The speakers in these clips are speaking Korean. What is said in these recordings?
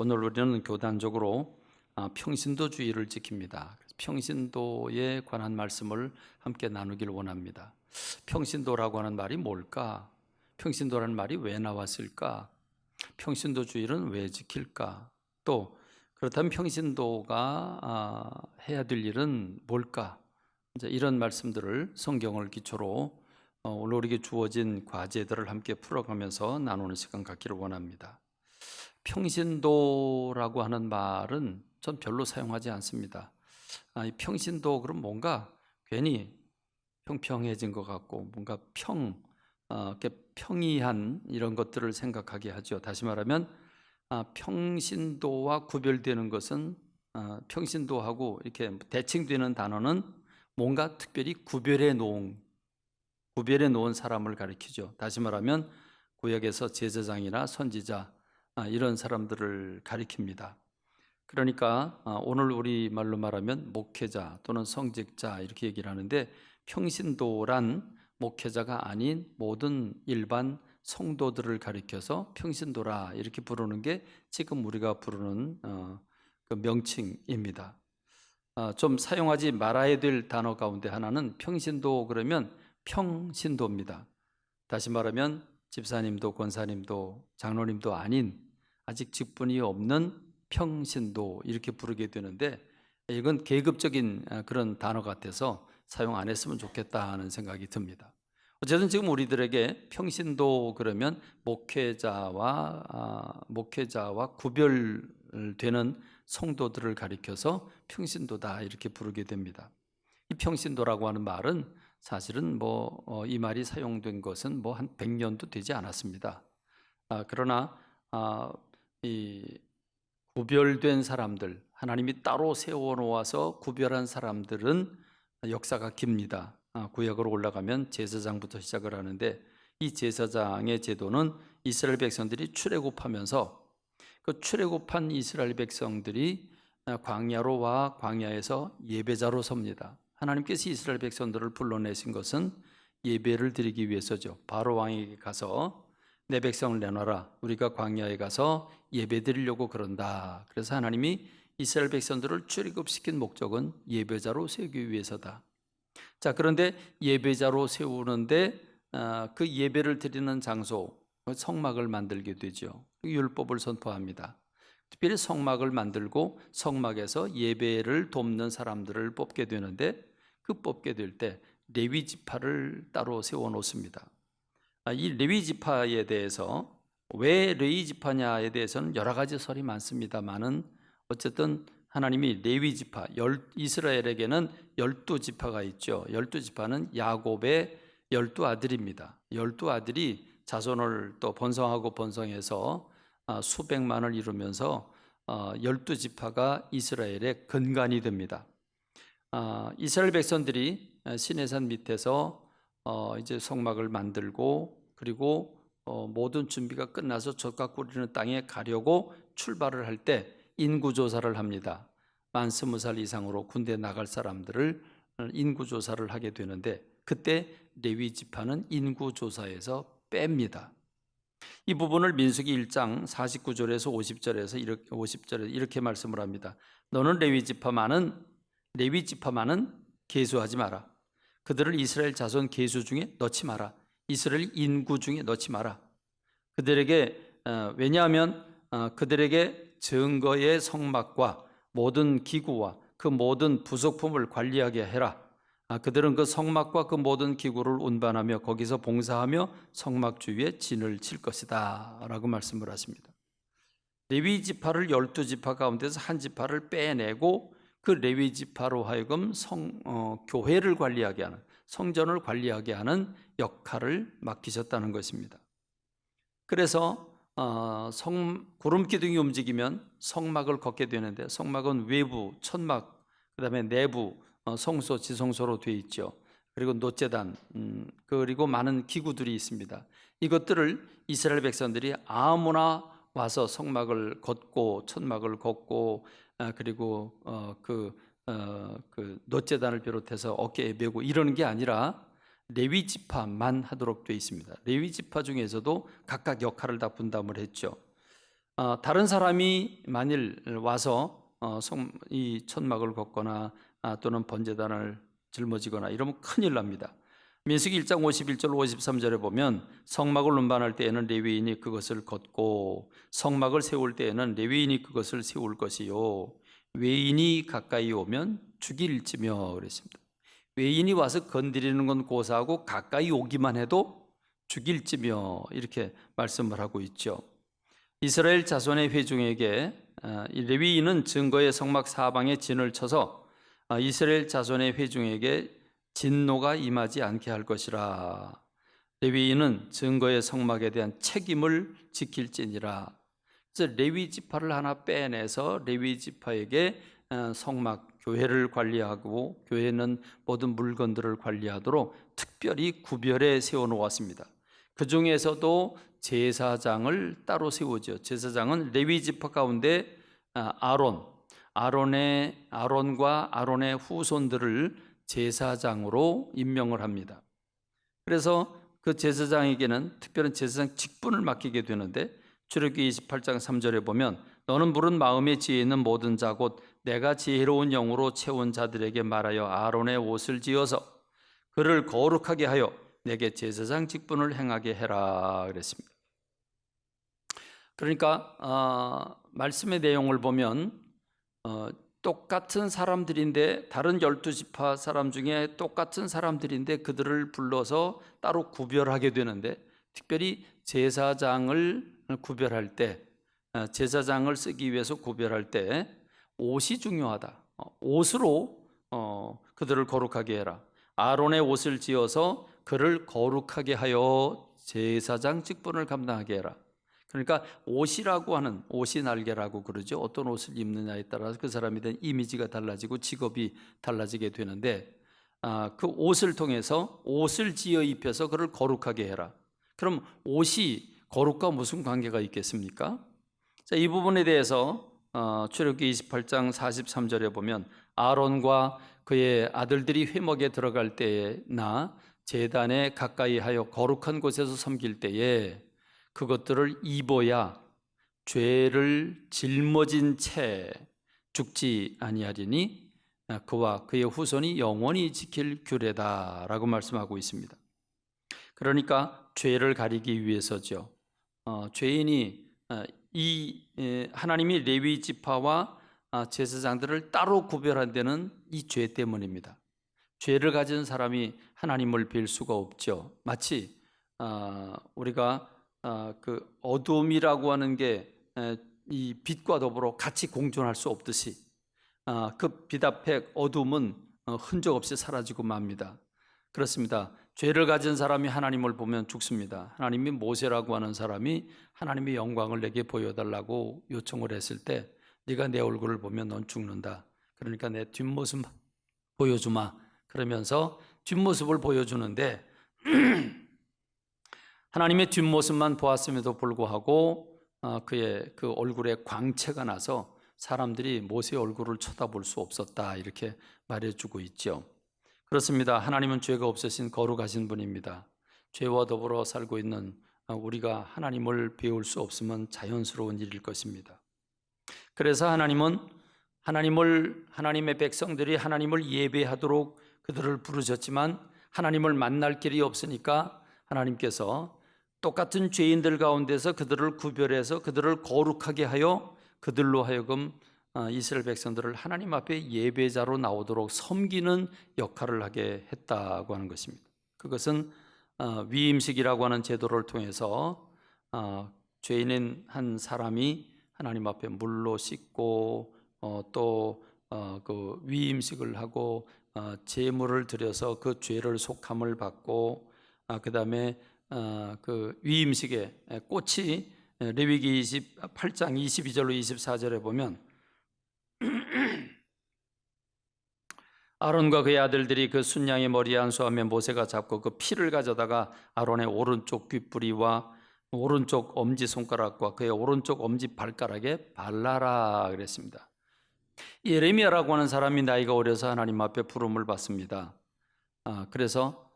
오늘 우리는 교단적으로 평신도주의를 지킵니다. 평신도에 관한 말씀을 함께 나누길 원합니다. 평신도라고 하는 말이 뭘까? 평신도라는 말이 왜 나왔을까? 평신도주의는 왜 지킬까? 또 그렇다면 평신도가 해야 될 일은 뭘까? 이제 이런 말씀들을 성경을 기초로 오늘 우리에게 주어진 과제들을 함께 풀어가면서 나누는 시간 갖기를 원합니다. 평신도라고 하는 말은 전 별로 사용하지 않습니다. 이 평신도 그럼 뭔가 괜히 평평해진 것 같고 뭔가 이렇게 평이한 이런 것들을 생각하게 하죠. 다시 말하면 평신도와 구별되는 것은 평신도하고 이렇게 대칭되는 단어는 뭔가 특별히 구별해 놓은 사람을 가리키죠. 다시 말하면 구약에서 제사장이나 선지자 이런 사람들을 가리킵니다. 그러니까 오늘 우리 말로 말하면 목회자 또는 성직자 이렇게 얘기를 하는데, 평신도란 목회자가 아닌 모든 일반 성도들을 가리켜서 평신도라 이렇게 부르는 게 지금 우리가 부르는 그 명칭입니다. 좀 사용하지 말아야 될 단어 가운데 하나는 평신도 그러면 평신도입니다. 다시 말하면 집사님도 권사님도 장로님도 아닌 아직 직분이 없는 평신도 이렇게 부르게 되는데, 이건 계급적인 그런 단어 같아서 사용 안 했으면 좋겠다 하는 생각이 듭니다. 어쨌든 지금 우리들에게 평신도 그러면 목회자와 구별되는 성도들을 가리켜서 평신도다 이렇게 부르게 됩니다. 이 평신도라고 하는 말은 사실은 이 말이 사용된 것은 한 100년도 되지 않았습니다. 그러나 이 구별된 사람들, 하나님이 따로 세워놓아서 구별한 사람들은 역사가 깁니다. 구약으로 올라가면 제사장부터 시작을 하는데, 이 제사장의 제도는 이스라엘 백성들이 출애굽하면서 그 출애굽한 이스라엘 백성들이 광야로 와 광야에서 예배자로 섭니다. 하나님께서 이스라엘 백성들을 불러내신 것은 예배를 드리기 위해서죠. 바로 왕에게 가서 내 백성을 내놔라, 우리가 광야에 가서 예배 드리려고 그런다. 그래서 하나님이 이스라엘 백성들을 출애굽시킨 목적은 예배자로 세우기 위해서다. 자, 그런데 예배자로 세우는데 그 예배를 드리는 장소, 성막을 만들게 되죠. 율법을 선포합니다. 특별히 성막을 만들고 성막에서 예배를 돕는 사람들을 뽑게 되는데, 그 뽑게 될 때 레위 지파를 따로 세워 놓습니다. 이 레위 지파에 대해서, 왜 레위 지파냐에 대해서는 여러 가지 설이 많습니다만은 어쨌든 하나님이 레위 지파, 이스라엘에게는 12지파가 있죠. 12지파는 야곱의 12아들입니다. 12아들이 자손을 또 번성하고 번성해서 수백만을 이루면서 12지파가 이스라엘의 근간이 됩니다. 이스라엘 백성들이 시내산 밑에서 이제 성막을 만들고, 그리고 모든 준비가 끝나서 젖과 꿀이는 땅에 가려고 출발을 할 때 인구조사를 합니다. 만 20살 이상으로 군대 나갈 사람들을 인구조사를 하게 되는데, 그때 레위 지파는 인구조사에서 뺍니다. 이 부분을 민수기 1장 49절에서 50절에 이렇게 말씀을 합니다. 너는 레위 지파만은 계수하지 마라. 그들을 이스라엘 자손 계수 중에 넣지 마라. 이스라엘 인구 중에 넣지 마라. 그들에게 왜냐하면 그들에게 증거의 성막과 모든 기구와 그 모든 부속품을 관리하게 해라. 그들은 그 성막과 그 모든 기구를 운반하며 거기서 봉사하며 성막 주위에 진을 칠 것이다 라고 말씀을 하십니다. 레위 지파를 12지파 가운데서 한 지파를 빼내고 그 레위 지파로 하여금 교회를 관리하게 하는, 성전을 관리하게 하는 역할을 맡기셨다는 것입니다. 그래서 구름 기둥이 움직이면 성막을 걷게 되는데, 성막은 외부 천막, 그다음에 내부 성소, 지성소로 되어 있죠. 그리고 놋제단, 그리고 많은 기구들이 있습니다. 이것들을 이스라엘 백성들이 아무나 와서 성막을 걷고 천막을 걷고 그리고 그 놋제단을 비롯해서 어깨에 메고 이러는 게 아니라 레위 지파만 하도록 되어 있습니다. 레위 지파 중에서도 각각 역할을 다 분담을 했죠. 다른 사람이 만일 와서 이 천막을 걷거나 또는 번제단을 짊어지거나 이러면 큰일 납니다. 민수기 1장 51절 53절에 보면 성막을 운반할 때에는 레위인이 그것을 걷고 성막을 세울 때에는 레위인이 그것을 세울 것이요 외인이 가까이 오면 죽일지며 그랬습니다. 외인이 와서 건드리는 건 고사하고 가까이 오기만 해도 죽일지며 이렇게 말씀을 하고 있죠. 이스라엘 자손의 회중에게 레위인은 증거의 성막 사방에 진을 쳐서 이스라엘 자손의 회중에게 진노가 임하지 않게 할 것이라. 레위인은 증거의 성막에 대한 책임을 지킬지니라. 그래서 레위 지파를 하나 빼내서 레위 지파에게 성막 교회를 관리하고 교회는 모든 물건들을 관리하도록 특별히 구별해 세워 놓았습니다. 그 중에서도 제사장을 따로 세우죠. 제사장은 레위 지파 가운데 아론과 아론의 후손들을 제사장으로 임명을 합니다. 그래서 그 제사장에게는 특별한 제사장 직분을 맡기게 되는데 출애굽기 28장 3절에 보면 너는 물은 마음에 지혜 있는 모든 자 곧 내가 지혜로운 영으로 채운 자들에게 말하여 아론의 옷을 지어서 그를 거룩하게 하여 내게 제사장 직분을 행하게 해라 그랬습니다. 그러니까 말씀의 내용을 보면 똑같은 사람들인데 다른 12지파 사람 중에 똑같은 사람들인데 그들을 불러서 따로 구별하게 되는데 특별히 제사장을 구별할 때 제사장을 쓰기 위해서 구별할 때 옷이 중요하다. 옷으로 그들을 거룩하게 해라. 아론의 옷을 지어서 그를 거룩하게 하여 제사장 직분을 감당하게 해라. 그러니까 옷이라고 하는 옷이 날개라고 그러죠. 어떤 옷을 입느냐에 따라서 그 사람에 대한 이미지가 달라지고 직업이 달라지게 되는데 그 옷을 통해서 옷을 지어 입혀서 그를 거룩하게 해라. 그럼 옷이 거룩과 무슨 관계가 있겠습니까? 자, 이 부분에 대해서 출애굽기 28장 43절에 보면 아론과 그의 아들들이 회막에 들어갈 때나 제단에 가까이 하여 거룩한 곳에서 섬길 때에 그것들을 입어야 죄를 짊어진 채 죽지 아니하리니 그와 그의 후손이 영원히 지킬 규례다라고 말씀하고 있습니다. 그러니까 죄를 가리기 위해서죠. 죄인이 하나님이 레위 지파와 제사장들을 따로 구별한 데는 이 죄 때문입니다. 죄를 가진 사람이 하나님을 뵐 수가 없죠. 마치 우리가 그 어둠이라고 하는 게 이 빛과 더불어 같이 공존할 수 없듯이 그 빛 앞에 어둠은 흔적 없이 사라지고 맙니다. 그렇습니다. 죄를 가진 사람이 하나님을 보면 죽습니다. 하나님이 모세라고 하는 사람이 하나님의 영광을 내게 보여달라고 요청을 했을 때 네가 내 얼굴을 보면 넌 죽는다. 그러니까 내 뒷모습 보여주마. 그러면서 뒷모습을 보여주는데 하나님의 뒷모습만 보았음에도 불구하고 그의 그 얼굴에 광채가 나서 사람들이 모세의 얼굴을 쳐다볼 수 없었다 이렇게 말해주고 있죠. 그렇습니다. 하나님은 죄가 없으신 거룩하신 분입니다. 죄와 더불어 살고 있는 우리가 하나님을 배울 수 없으면 자연스러운 일일 것입니다. 그래서 하나님의 백성들이 하나님을 예배하도록 그들을 부르셨지만 하나님을 만날 길이 없으니까 하나님께서 똑같은 죄인들 가운데서 그들을 구별해서 그들을 거룩하게 하여 그들로 하여금 이스라엘 백성들을 하나님 앞에 예배자로 나오도록 섬기는 역할을 하게 했다고 하는 것입니다. 그것은 위임식이라고 하는 제도를 통해서 죄인인 한 사람이 하나님 앞에 물로 씻고 또 그 위임식을 하고 제물을 드려서 그 죄를 속함을 받고 그 다음에 그 위임식의 꽃이 레위기 28장 22절로 24절에 보면 아론과 그의 아들들이 그 순양의 머리에 안수하며 모세가 잡고 그 피를 가져다가 아론의 오른쪽 귓부리와 오른쪽 엄지손가락과 그의 오른쪽 엄지발가락에 발라라 그랬습니다. 예레미야라고 하는 사람이 나이가 어려서 하나님 앞에 부름을 받습니다. 그래서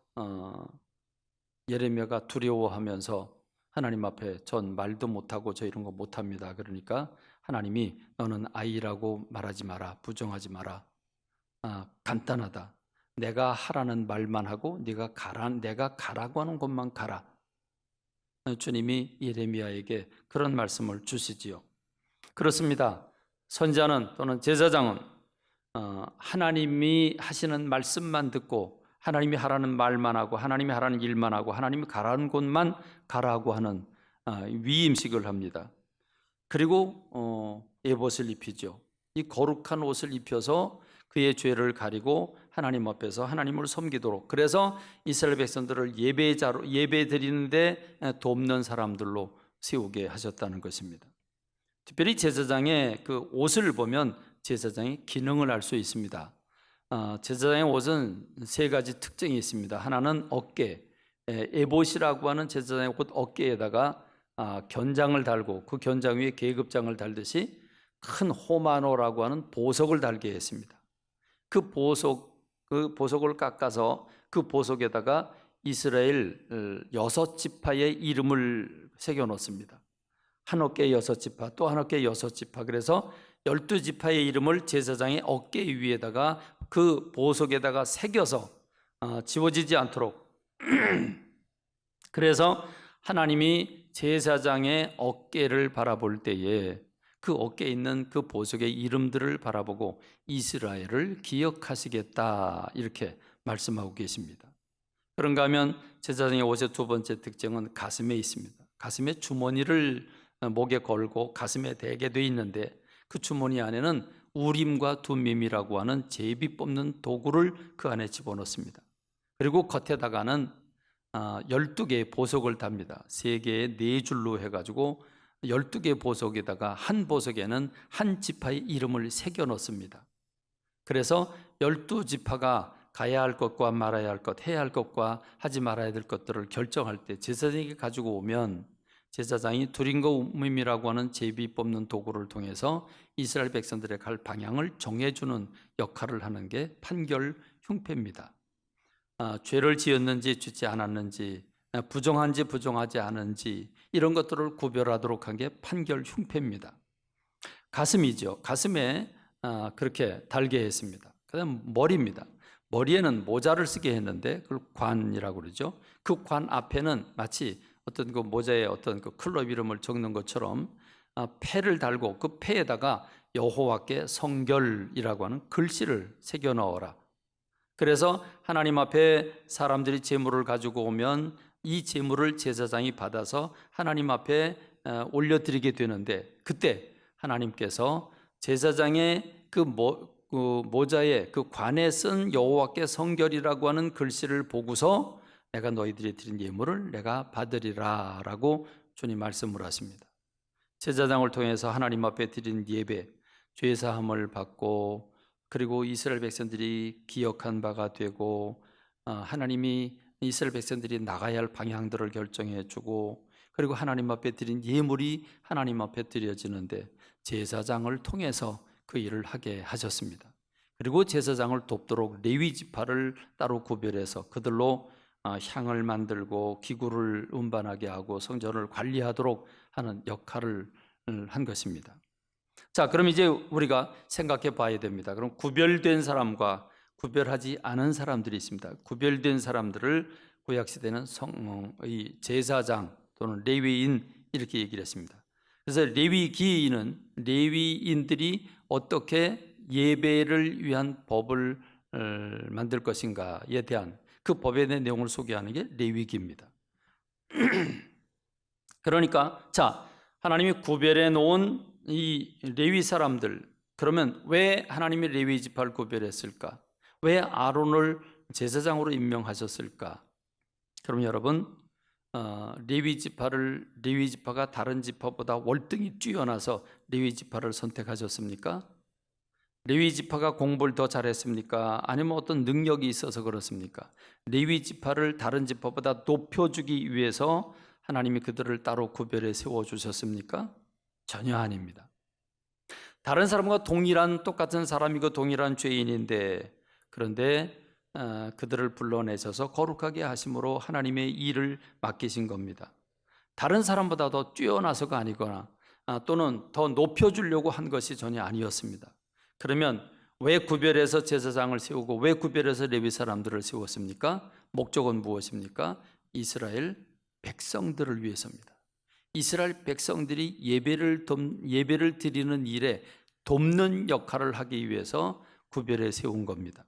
예레미야가 두려워하면서 하나님 앞에 전 말도 못하고 저 이런 거 못합니다. 그러니까 하나님이 너는 아이라고 말하지 마라. 부정하지 마라. 간단하다. 내가 하라는 말만 하고 내가 가라고 하는 곳만 가라. 주님이 예레미야에게 그런 말씀을 주시지요. 그렇습니다. 선지자는 또는 제사장은 하나님이 하시는 말씀만 듣고 하나님이 하라는 말만 하고 하나님이 하라는 일만 하고 하나님이 가라는 곳만 가라고 하는 위임식을 합니다. 그리고 에봇을 입히죠. 이 거룩한 옷을 입혀서 그의 죄를 가리고 하나님 앞에서 하나님을 섬기도록, 그래서 이스라엘 백성들을 예배 드리는데 돕는 사람들로 세우게 하셨다는 것입니다. 특별히 제사장의 그 옷을 보면 제사장의 기능을 알 수 있습니다. 제사장의 옷은 세 가지 특징이 있습니다. 하나는 어깨, 에봇이라고 하는 제사장의 옷 어깨에다가 견장을 달고 그 견장 위에 계급장을 달듯이 큰 호마노라고 하는 보석을 달게 했습니다. 그 보석을 깎아서 그 보석에다가 이스라엘 6지파의 이름을 새겨 놓습니다. 한 어깨에 6지파, 또 한 어깨에 6지파. 그래서 12지파의 이름을 제사장의 어깨 위에다가 그 보석에다가 새겨서 지워지지 않도록. 그래서 하나님이 제사장의 어깨를 바라볼 때에 그 어깨에 있는 그 보석의 이름들을 바라보고 이스라엘을 기억하시겠다, 이렇게 말씀하고 계십니다. 그런가 하면 제사장의 옷의 두 번째 특징은 가슴에 있습니다. 가슴에 주머니를 목에 걸고 가슴에 대게 돼 있는데 그 주머니 안에는 우림과 둠밈이라고 하는 제비 뽑는 도구를 그 안에 집어넣습니다. 그리고 겉에다가는 12개의 보석을 답니다. 3개의 4줄로 해가지고 12개의 보석에다가 한 보석에는 한 지파의 이름을 새겨 넣습니다. 그래서 12지파가 가야 할 것과 말아야 할 것, 해야 할 것과 하지 말아야 될 것들을 결정할 때 제사장에게 가지고 오면 제사장이 두림과 우밈이라고 하는 제비 뽑는 도구를 통해서 이스라엘 백성들의 갈 방향을 정해주는 역할을 하는 게 판결 흉패입니다. 죄를 지었는지 짓지 않았는지, 부정한지 부정하지 않은지 이런 것들을 구별하도록 한 게 판결 흉패입니다. 가슴이죠. 가슴에 그렇게 달게 했습니다. 그다음 머리입니다. 머리에는 모자를 쓰게 했는데 그걸 관이라고 그러죠. 그 관 앞에는 마치 어떤 그 모자에 어떤 그 클럽 이름을 적는 것처럼 패를 달고 그 패에다가 여호와께 성결이라고 하는 글씨를 새겨 넣어라. 그래서 하나님 앞에 사람들이 제물을 가지고 오면 이 제물을 제사장이 받아서 하나님 앞에 올려드리게 되는데, 그때 하나님께서 제사장의 그 모자에 그 관에 쓴 여호와께 성결이라고 하는 글씨를 보고서 내가 너희들이 드린 예물을 내가 받으리라 라고 주님 말씀을 하십니다. 제사장을 통해서 하나님 앞에 드린 예배, 죄사함을 받고 그리고 이스라엘 백성들이 기억한 바가 되고 하나님이 이스라엘 백성들이 나가야 할 방향들을 결정해 주고 그리고 하나님 앞에 드린 예물이 하나님 앞에 드려지는데 제사장을 통해서 그 일을 하게 하셨습니다. 그리고 제사장을 돕도록 레위 지파를 따로 구별해서 그들로 향을 만들고 기구를 운반하게 하고 성전을 관리하도록 하는 역할을 한 것입니다. 자, 그럼 이제 우리가 생각해 봐야 됩니다. 그럼 구별된 사람과 구별하지 않은 사람들이 있습니다. 구별된 사람들을 구약시대는 이 제사장 또는 레위인 이렇게 얘기를 했습니다. 그래서 레위기인은 레위인들이 어떻게 예배를 위한 법을 만들 것인가에 대한 그 법에 대한 내용을 소개하는 게 레위기입니다. 그러니까 자, 하나님이 구별해 놓은 이 레위 사람들, 그러면 왜 하나님이 레위 지파를 구별했을까? 왜 아론을 제사장으로 임명하셨을까? 그럼 여러분, 레위 지파가 다른 지파보다 월등히 뛰어나서 레위 지파를 선택하셨습니까? 레위 지파가 공부를 더 잘했습니까? 아니면 어떤 능력이 있어서 그렇습니까? 레위 지파를 다른 지파보다 높여주기 위해서 하나님이 그들을 따로 구별해 세워주셨습니까? 전혀 아닙니다. 다른 사람과 똑같은 사람이고 동일한 죄인인데, 그런데 그들을 불러내셔서 거룩하게 하심으로 하나님의 일을 맡기신 겁니다. 다른 사람보다 더 뛰어나서가 아니거나 또는 더 높여주려고 한 것이 전혀 아니었습니다. 그러면 왜 구별해서 제사장을 세우고 왜 구별해서 레위 사람들을 세웠습니까? 목적은 무엇입니까? 이스라엘 백성들을 위해서입니다. 이스라엘 백성들이 예배를 드리는 일에 돕는 역할을 하기 위해서 구별해 세운 겁니다.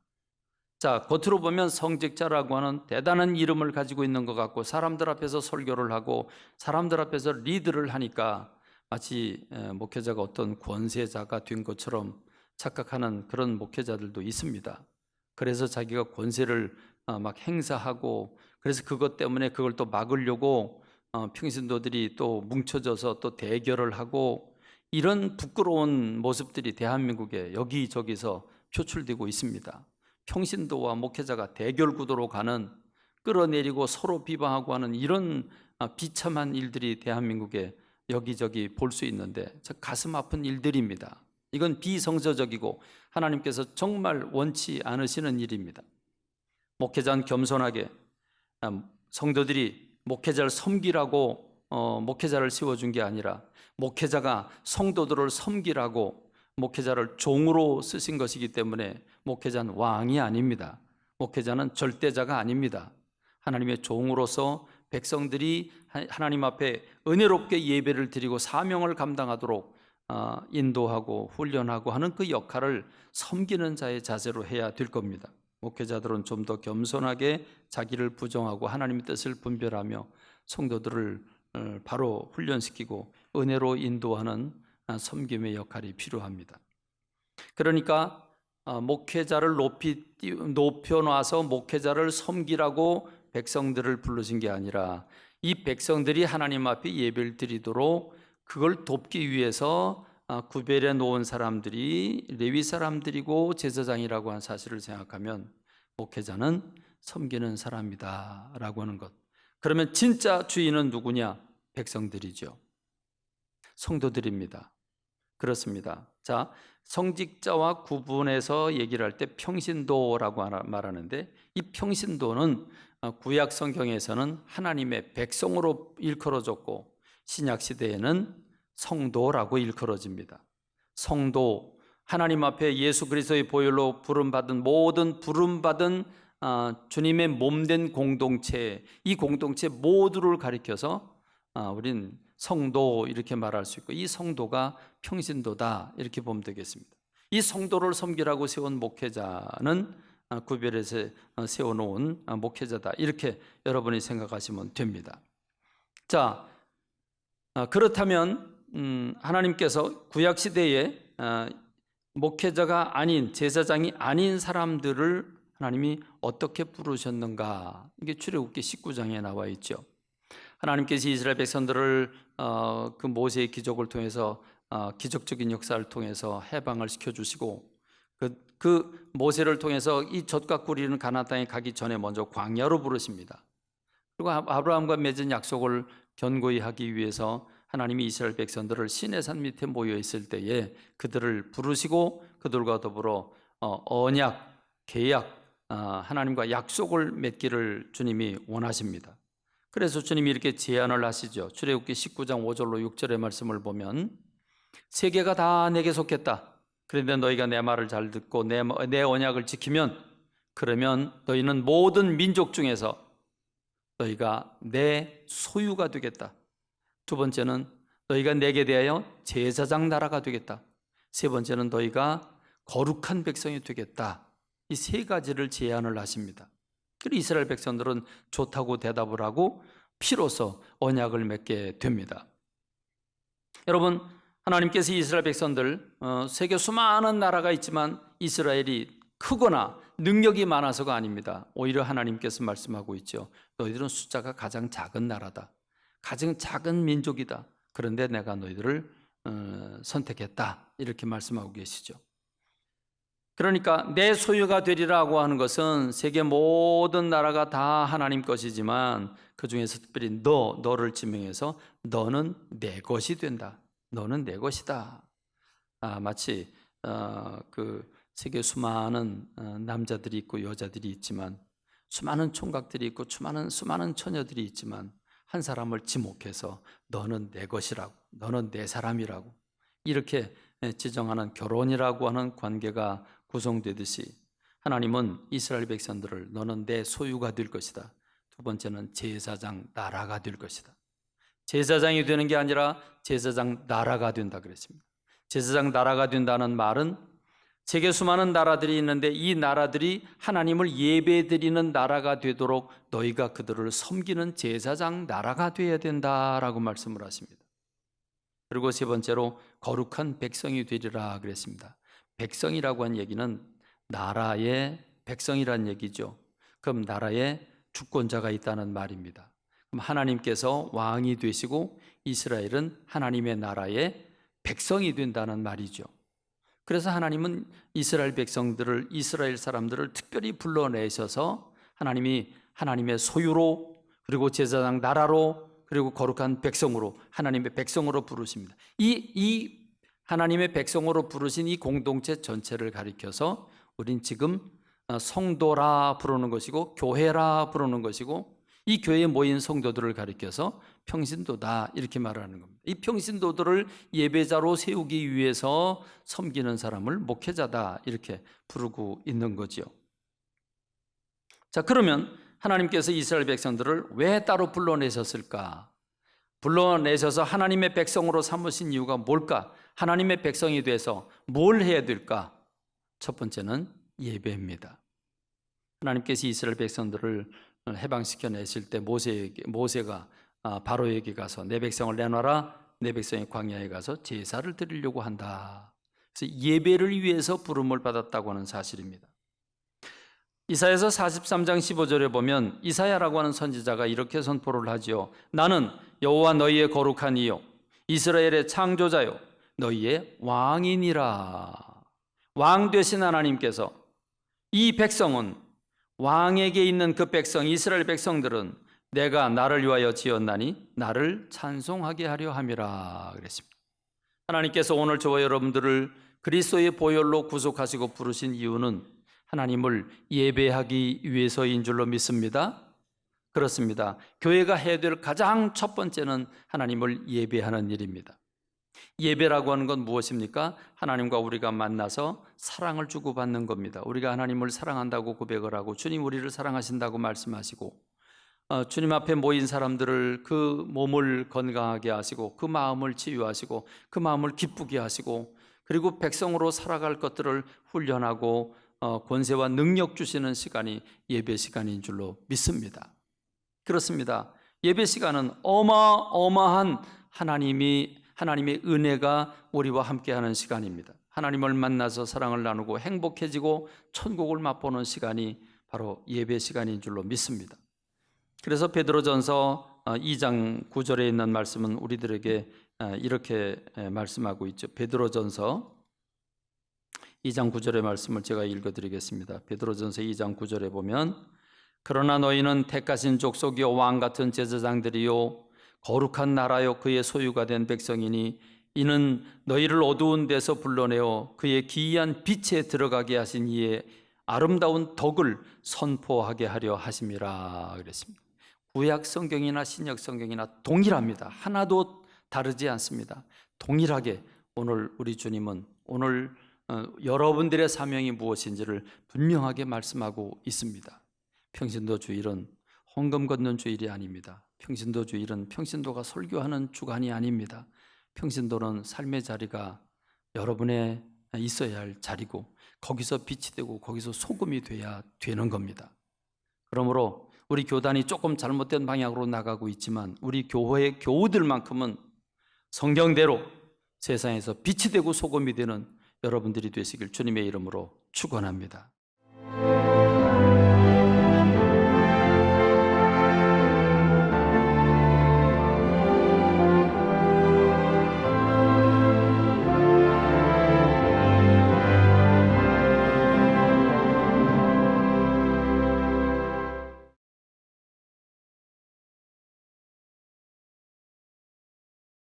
자, 겉으로 보면 성직자라고 하는 대단한 이름을 가지고 있는 것 같고 사람들 앞에서 설교를 하고 사람들 앞에서 리드를 하니까 마치 목회자가 어떤 권세자가 된 것처럼 착각하는 그런 목회자들도 있습니다. 그래서 자기가 권세를 막 행사하고 그래서 그것 때문에 그걸 또 막으려고 평신도들이 또 뭉쳐져서 또 대결을 하고 이런 부끄러운 모습들이 대한민국에 여기저기서 표출되고 있습니다. 평신도와 목회자가 대결 구도로 가는 끌어내리고 서로 비방하고 하는 이런 비참한 일들이 대한민국에 여기저기 볼 수 있는데 가슴 아픈 일들입니다. 이건 비성서적이고 하나님께서 정말 원치 않으시는 일입니다. 목회자는 겸손하게 성도들이 목회자를 섬기라고 목회자를 세워준 게 아니라 목회자가 성도들을 섬기라고 목회자를 종으로 쓰신 것이기 때문에 목회자는 왕이 아닙니다. 목회자는 절대자가 아닙니다. 하나님의 종으로서 백성들이 하나님 앞에 은혜롭게 예배를 드리고 사명을 감당하도록 인도하고 훈련하고 하는 그 역할을 섬기는 자의 자세로 해야 될 겁니다. 목회자들은 좀 더 겸손하게 자기를 부정하고 하나님의 뜻을 분별하며 성도들을 바로 훈련시키고 은혜로 인도하는 섬김의 역할이 필요합니다. 그러니까 목회자를 높여놔서 목회자를 섬기라고 백성들을 부르신 게 아니라 이 백성들이 하나님 앞에 예배를 드리도록 그걸 돕기 위해서 구별해 놓은 사람들이 레위 사람들이고 제사장이라고 한 사실을 생각하면 목회자는 섬기는 사람이다 라고 하는 것. 그러면 진짜 주인은 누구냐? 백성들이죠. 성도들입니다. 그렇습니다. 자, 성직자와 구분해서 얘기를 할 때 평신도라고 말하는데 이 평신도는 구약 성경에서는 하나님의 백성으로 일컬어졌고 신약 시대에는 성도라고 일컬어집니다. 성도, 하나님 앞에 예수 그리스도의 보혈로 부름받은 모든 부름받은 주님의 몸된 공동체, 이 공동체 모두를 가리켜서 우린 성도 이렇게 말할 수 있고 이 성도가 평신도다 이렇게 보면 되겠습니다. 이 성도를 섬기라고 세운 목회자는 구별해서 세워놓은 목회자다 이렇게 여러분이 생각하시면 됩니다. 자, 그렇다면 하나님께서 구약시대에 목회자가 아닌 제사장이 아닌 사람들을 하나님이 어떻게 부르셨는가 이게 출애굽기 19장에 나와 있죠. 하나님께서 이스라엘 백성들을 그 모세의 기적을 통해서 기적적인 역사를 통해서 해방을 시켜주시고 그 모세를 통해서 이 젖과 꿀이는 가나안 땅에 가기 전에 먼저 광야로 부르십니다. 그리고 아브라함과 맺은 약속을 견고히 하기 위해서 하나님이 이스라엘 백성들을 시내산 밑에 모여 있을 때에 그들을 부르시고 그들과 더불어 언약, 계약, 하나님과 약속을 맺기를 주님이 원하십니다. 그래서 주님이 이렇게 제안을 하시죠. 출애굽기 19장 5절로 6절의 말씀을 보면 세계가 다 내게 속했다. 그런데 너희가 내 말을 잘 듣고 내 언약을 지키면 그러면 너희는 모든 민족 중에서 너희가 내 소유가 되겠다. 두 번째는 너희가 내게 대하여 제사장 나라가 되겠다. 세 번째는 너희가 거룩한 백성이 되겠다. 이 세 가지를 제안을 하십니다. 그리고 이스라엘 백성들은 좋다고 대답을 하고 피로써 언약을 맺게 됩니다. 여러분, 하나님께서 이스라엘 백성들 세계 수많은 나라가 있지만 이스라엘이 크거나 능력이 많아서가 아닙니다. 오히려 하나님께서 말씀하고 있죠. 너희들은 숫자가 가장 작은 나라다. 가장 작은 민족이다. 그런데 내가 너희들을 선택했다. 이렇게 말씀하고 계시죠. 그러니까 내 소유가 되리라고 하는 것은 세계 모든 나라가 다 하나님 것이지만 그 중에서 특별히 너를 지명해서 너는 내 것이 된다. 너는 내 것이다. 마치 그 세계 수많은 남자들이 있고 여자들이 있지만 수많은 총각들이 있고 수많은 처녀들이 있지만 한 사람을 지목해서 너는 내 것이라고, 너는 내 사람이라고 이렇게 지정하는 결혼이라고 하는 관계가 구성되듯이 하나님은 이스라엘 백성들을 너는 내 소유가 될 것이다. 두 번째는 제사장 나라가 될 것이다. 제사장이 되는 게 아니라 제사장 나라가 된다 그랬습니다. 제사장 나라가 된다는 말은 세계 수많은 나라들이 있는데 이 나라들이 하나님을 예배드리는 나라가 되도록 너희가 그들을 섬기는 제사장 나라가 되어야 된다라고 말씀을 하십니다. 그리고 세 번째로 거룩한 백성이 되리라 그랬습니다. 백성이라고 한 얘기는 나라의 백성이란 얘기죠. 그럼 나라에 주권자가 있다는 말입니다. 그럼 하나님께서 왕이 되시고 이스라엘은 하나님의 나라의 백성이 된다는 말이죠. 그래서 하나님은 이스라엘 백성들을, 이스라엘 사람들을 특별히 불러내셔서 하나님이 하나님의 소유로, 그리고 제사장 나라로, 그리고 거룩한 백성으로, 하나님의 백성으로 부르십니다. 이 하나님의 백성으로 부르신 이 공동체 전체를 가리켜서 우린 지금 성도라 부르는 것이고 교회라 부르는 것이고, 이 교회에 모인 성도들을 가리켜서 평신도다 이렇게 말하는 겁니다. 이 평신도들을 예배자로 세우기 위해서 섬기는 사람을 목회자다 이렇게 부르고 있는 거죠. 자, 그러면 하나님께서 이스라엘 백성들을 왜 따로 불러내셨을까? 불러내셔서 하나님의 백성으로 삼으신 이유가 뭘까? 하나님의 백성이 돼서 뭘 해야 될까? 첫 번째는 예배입니다. 하나님께서 이스라엘 백성들을 해방시켜 내실 때 모세가 바로에게 가서 내 백성을 내놔라, 내 백성이 광야에 가서 제사를 드리려고 한다. 그래서 예배를 위해서 부름을 받았다고 하는 사실입니다. 이사야서 43장 15절에 보면 이사야라고 하는 선지자가 이렇게 선포를 하지요. 나는 여호와 너희의 거룩한 이요 이스라엘의 창조자요 너희의 왕이니라. 왕 되신 하나님께서 이 백성은, 왕에게 있는 그 백성, 이스라엘 백성들은 내가 나를 위하여 지었나니 나를 찬송하게 하려 함이라 그랬습니다. 하나님께서 오늘 저와 여러분들을 그리스도의 보혈로 구속하시고 부르신 이유는 하나님을 예배하기 위해서인 줄로 믿습니다. 그렇습니다. 교회가 해야 될 가장 첫 번째는 하나님을 예배하는 일입니다. 예배라고 하는 건 무엇입니까? 하나님과 우리가 만나서 사랑을 주고받는 겁니다. 우리가 하나님을 사랑한다고 고백을 하고 주님 우리를 사랑하신다고 말씀하시고, 주님 앞에 모인 사람들을 그 몸을 건강하게 하시고 그 마음을 치유하시고 그 마음을 기쁘게 하시고, 그리고 백성으로 살아갈 것들을 훈련하고 권세와 능력 주시는 시간이 예배 시간인 줄로 믿습니다. 그렇습니다. 예배 시간은 어마어마한 하나님의 은혜가 우리와 함께하는 시간입니다. 하나님을 만나서 사랑을 나누고 행복해지고 천국을 맛보는 시간이 바로 예배 시간인 줄로 믿습니다. 그래서 베드로전서 2장 9절에 있는 말씀은 우리들에게 이렇게 말씀하고 있죠. 베드로전서 2장 9절의 말씀을 제가 읽어드리겠습니다. 베드로전서 2장 9절에 보면 그러나 너희는 택하신 족속이요 왕같은 제사장들이요 거룩한 나라요 그의 소유가 된 백성이니 이는 너희를 어두운 데서 불러내어 그의 기이한 빛에 들어가게 하신 이의 아름다운 덕을 선포하게 하려 하심이라 그랬습니다. 구약 성경이나 신약 성경이나 동일합니다. 하나도 다르지 않습니다. 동일하게 오늘 우리 주님은 오늘 여러분들의 사명이 무엇인지를 분명하게 말씀하고 있습니다. 평신도 주일은 헌금 걷는 주일이 아닙니다. 평신도 주일은 평신도가 설교하는 주간이 아닙니다. 평신도는 삶의 자리가 여러분의 있어야 할 자리고 거기서 빛이 되고 거기서 소금이 돼야 되는 겁니다. 그러므로 우리 교단이 조금 잘못된 방향으로 나가고 있지만 우리 교회의 교우들만큼은 성경대로 세상에서 빛이 되고 소금이 되는 여러분들이 되시길 주님의 이름으로 축원합니다.